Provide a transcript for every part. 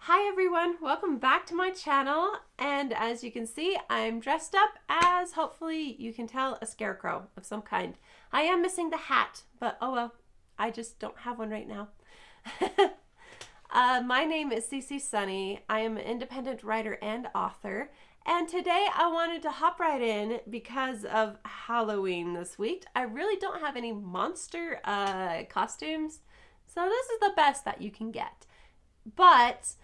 Hi everyone, welcome back to my channel, and as you can see, I'm dressed up as, hopefully you can tell, a scarecrow of some kind. I am missing the hat, but oh well, I just don't have one right now. My name is Cece Sunny. I am an independent writer and author, and today I wanted to hop right in because of Halloween this week. I really don't have any monster costumes, so this is the best that you can get. But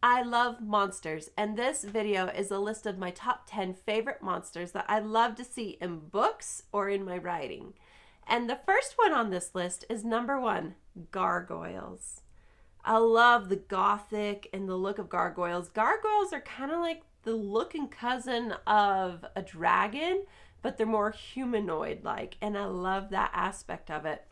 I love monsters, and this video is a list of my top 10 favorite monsters that I love to see in books or in my writing. And the first one on this list is number 1, gargoyles. I love the gothic and the look of gargoyles. Gargoyles are kind of like the look and cousin of a dragon, but they're more humanoid-like, and I love that aspect of it.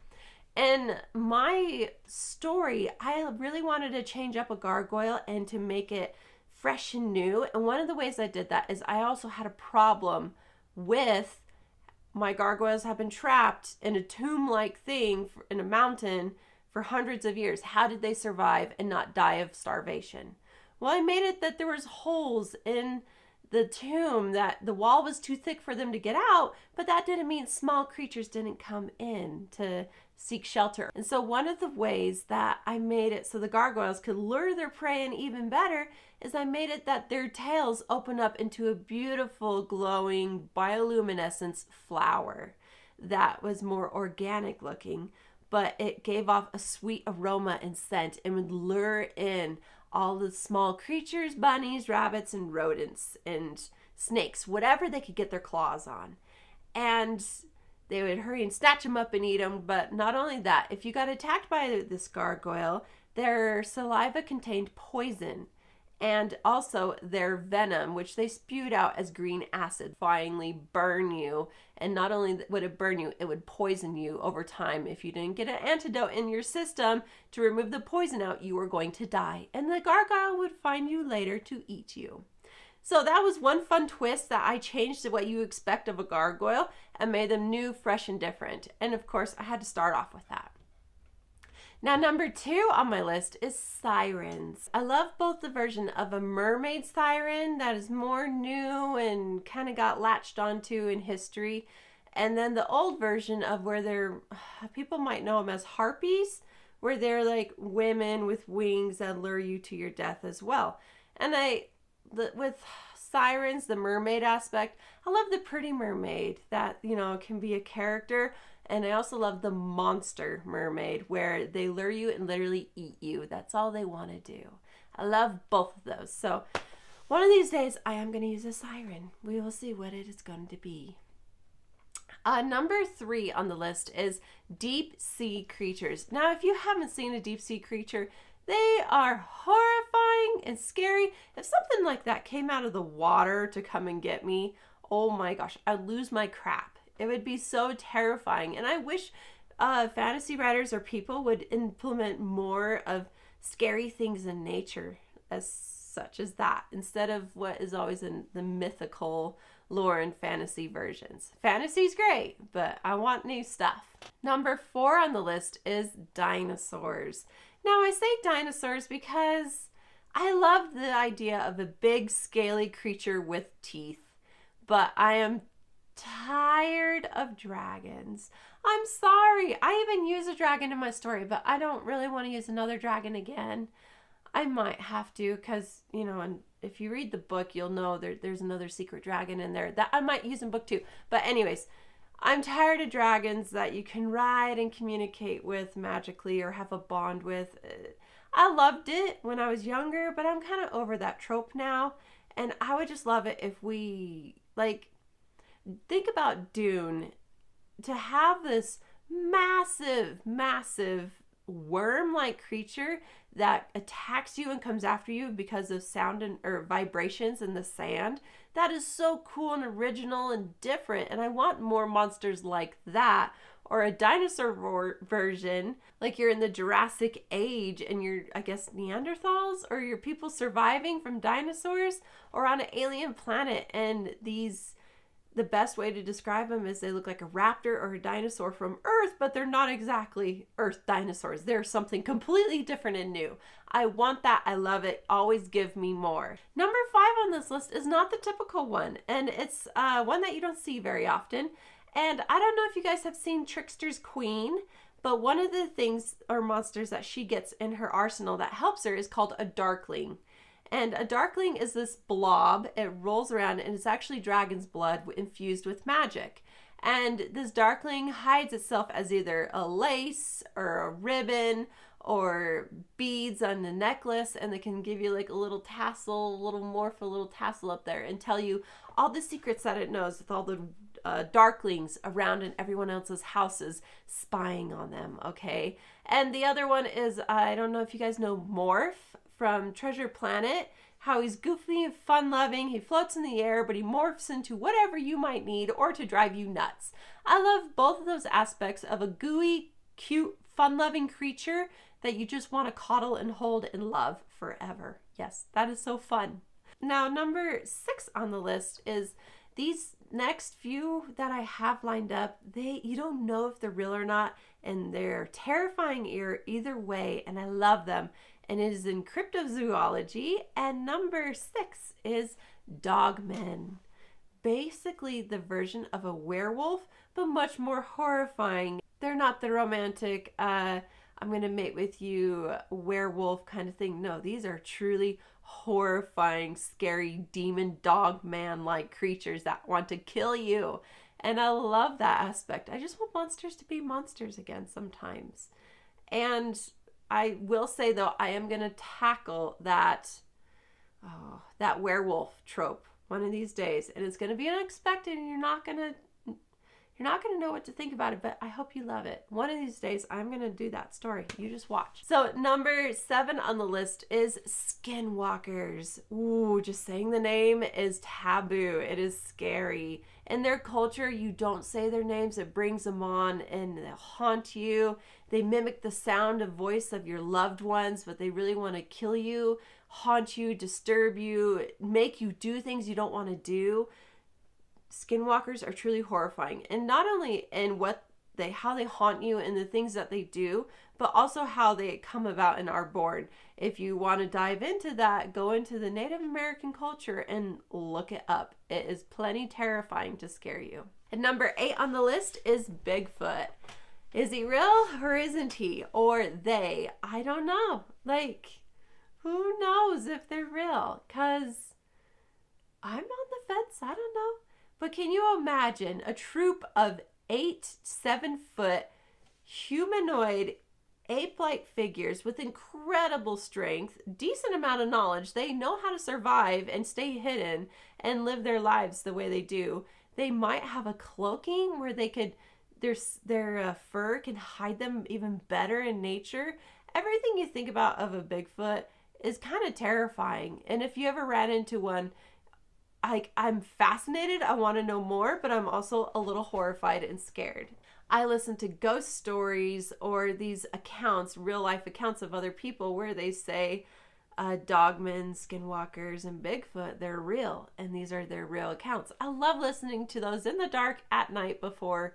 In my story, I really wanted to change up a gargoyle and to make it fresh and new. And one of the ways I did that is I also had a problem with my gargoyles have been trapped in a tomb-like thing in a mountain for hundreds of years. How did they survive and not die of starvation? Well, I made it that there was holes in the tomb, that the wall was too thick for them to get out, but that didn't mean small creatures didn't come in to seek shelter. And so one of the ways that I made it so the gargoyles could lure their prey in even better is I made it that their tails open up into a beautiful glowing bioluminescence flower that was more organic looking, but it gave off a sweet aroma and scent and would lure in all the small creatures, bunnies, rabbits, and rodents, and snakes, whatever they could get their claws on. And they would hurry and snatch them up and eat them. But not only that, if you got attacked by this gargoyle, their saliva contained poison, and also their venom, which they spewed out as green acid, finally burn you. And not only would it burn you, it would poison you over time. If you didn't get an antidote in your system to remove the poison out, you were going to die. And the gargoyle would find you later to eat you. So that was one fun twist, that I changed what you expect of a gargoyle and made them new, fresh, and different. And of course, I had to start off with that. Now, number 2 on my list is sirens. I love both the version of a mermaid siren that is more new and kind of got latched onto in history, and then the old version of where they're, people might know them as harpies, where they're like women with wings that lure you to your death as well. And with sirens, the mermaid aspect, I love the pretty mermaid that, can be a character. And I also love the monster mermaid, where they lure you and literally eat you. That's all they want to do. I love both of those. So one of these days, I am going to use a siren. We will see what it is going to be. Number 3 on the list is deep sea creatures. Now, if you haven't seen a deep sea creature, they are horrifying and scary. If something like that came out of the water to come and get me, oh my gosh, I'd lose my crap. It would be so terrifying. And I wish fantasy writers or people would implement more of scary things in nature as such as that, instead of what is always in the mythical lore and fantasy versions. Fantasy's great, but I want new stuff. Number 4 on the list is dinosaurs. Now, I say dinosaurs because I love the idea of a big, scaly creature with teeth, but I am tired of dragons. I'm sorry. I even use a dragon in my story, but I don't really want to use another dragon again. I might have to, because, and if you read the book, you'll know there's another secret dragon in there that I might use in book 2. But anyways, I'm tired of dragons that you can ride and communicate with magically or have a bond with. I loved it when I was younger, but I'm kind of over that trope now. And I would just love it if we, think about Dune, to have this massive, massive worm-like creature that attacks you and comes after you because of sound or vibrations in the sand. That is so cool and original and different, and I want more monsters like that. Or a dinosaur version, like you're in the Jurassic Age and you're, I guess, Neanderthals, or you're people surviving from dinosaurs, or on an alien planet and these the best way to describe them is they look like a raptor or a dinosaur from Earth, but they're not exactly Earth dinosaurs. They're something completely different and new. I want that. I love it. Always give me more. Number 5 on this list is not the typical one, and it's one that you don't see very often. And I don't know if you guys have seen Trickster's Queen, but one of the things or monsters that she gets in her arsenal that helps her is called a Darkling. And a Darkling is this blob. It rolls around and it's actually dragon's blood infused with magic. And this Darkling hides itself as either a lace or a ribbon or beads on the necklace, and they can give you like a little tassel, a little morph, a little tassel up there and tell you all the secrets that it knows with all the Darklings around in everyone else's houses spying on them, okay? And the other one is, I don't know if you guys know Morph from Treasure Planet, how he's goofy and fun-loving. He floats in the air, but he morphs into whatever you might need or to drive you nuts. I love both of those aspects of a gooey, cute, fun-loving creature that you just want to coddle and hold and love forever. Yes, that is so fun. Now, number 6 on the list is these next few that I have lined up. You don't know if they're real or not, and they're terrifying either way, and I love them. And it is in cryptozoology, and number 6 is dogmen. Basically the version of a werewolf, but much more horrifying. They're not the romantic, I'm going to mate with you werewolf kind of thing. No, these are truly horrifying, scary demon dog man like creatures that want to kill you. And I love that aspect. I just want monsters to be monsters again sometimes. And I will say though, I am going to tackle that werewolf trope one of these days, and it's going to be unexpected, and you're not going to know what to think about it, but I hope you love it. One of these days, I'm going to do that story. You just watch. So number 7 on the list is skinwalkers. Ooh, just saying the name is taboo. It is scary. In their culture, you don't say their names. It brings them on and they'll haunt you. They mimic the sound of voice of your loved ones, but they really want to kill you, haunt you, disturb you, make you do things you don't want to do. Skinwalkers are truly horrifying, and not only in how they haunt you and the things that they do, but also how they come about and are born. If you want to dive into that, go into the Native American culture and look it up. It is plenty terrifying to scare you. And number 8 on the list is Bigfoot. Is he real or isn't he? Or they? I don't know. Who knows if they're real? Because I'm on the fence. I don't know. But can you imagine a troop of 7-foot humanoid ape-like figures with incredible strength, decent amount of knowledge? They know how to survive and stay hidden and live their lives the way they do. They might have a cloaking where their fur can hide them even better in nature. Everything you think about of a Bigfoot is kind of terrifying. And if you ever ran into one, I'm fascinated, I want to know more, but I'm also a little horrified and scared. I listen to ghost stories or these accounts, real life accounts of other people where they say dogmen, skinwalkers, and Bigfoot, they're real, and these are their real accounts. I love listening to those in the dark at night before,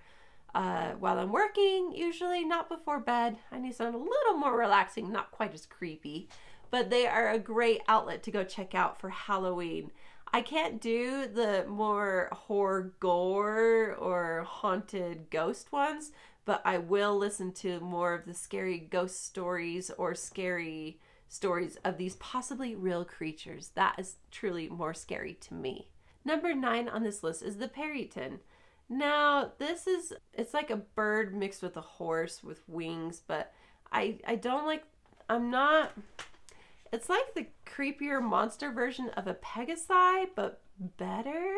while I'm working, usually not before bed. I need something a little more relaxing, not quite as creepy, but they are a great outlet to go check out for Halloween. I can't do the more horror gore or haunted ghost ones, but I will listen to more of the scary ghost stories or scary stories of these possibly real creatures. That is truly more scary to me. Number 9 on this list is the Peryton. Now, it's like a bird mixed with a horse with wings, but it's like the creepier monster version of a Pegasi, but better.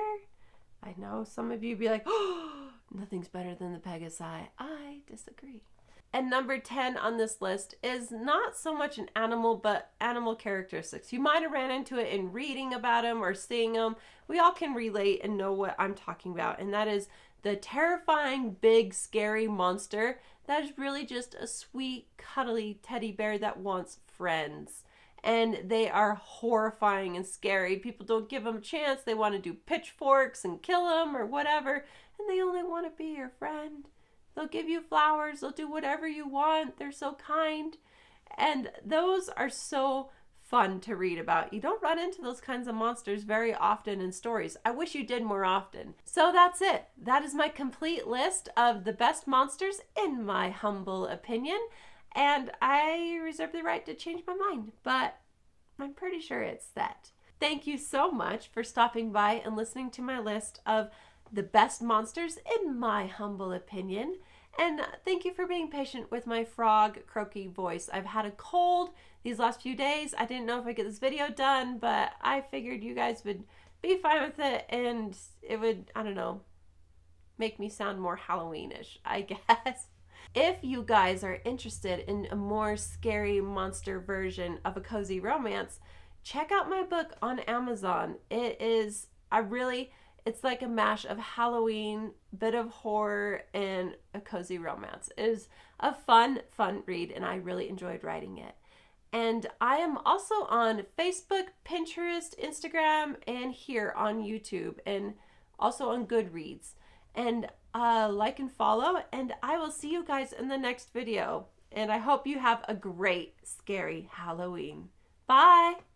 I know some of you be like, oh, nothing's better than the Pegasi. I disagree. And number 10 on this list is not so much an animal, but animal characteristics. You might have ran into it in reading about them or seeing them. We all can relate and know what I'm talking about. And that is the terrifying, big, scary monster that is really just a sweet, cuddly teddy bear that wants friends. and they are horrifying and scary. People don't give them a chance. They want to do pitchforks and kill them or whatever, and they only want to be your friend. They'll give you flowers. They'll do whatever you want. They're so kind. And those are so fun to read about. You don't run into those kinds of monsters very often in stories. I wish you did more often. So that's it. That is my complete list of the best monsters in my humble opinion. And I reserve the right to change my mind, but I'm pretty sure it's set. Thank you so much for stopping by and listening to my list of the best monsters in my humble opinion. And thank you for being patient with my frog croaky voice. I've had a cold these last few days. I didn't know if I'd get this video done, but I figured you guys would be fine with it and it would, I don't know, make me sound more Halloweenish, I guess. If you guys are interested in a more scary monster version of a cozy romance, check out my book on Amazon. It's like a mash of Halloween, bit of horror, and a cozy romance. It is a fun read, and I really enjoyed writing it. And I am also on Facebook, Pinterest, Instagram, and here on YouTube, and also on Goodreads. And like and follow, and I will see you guys in the next video. And I hope you have a great, scary Halloween. Bye!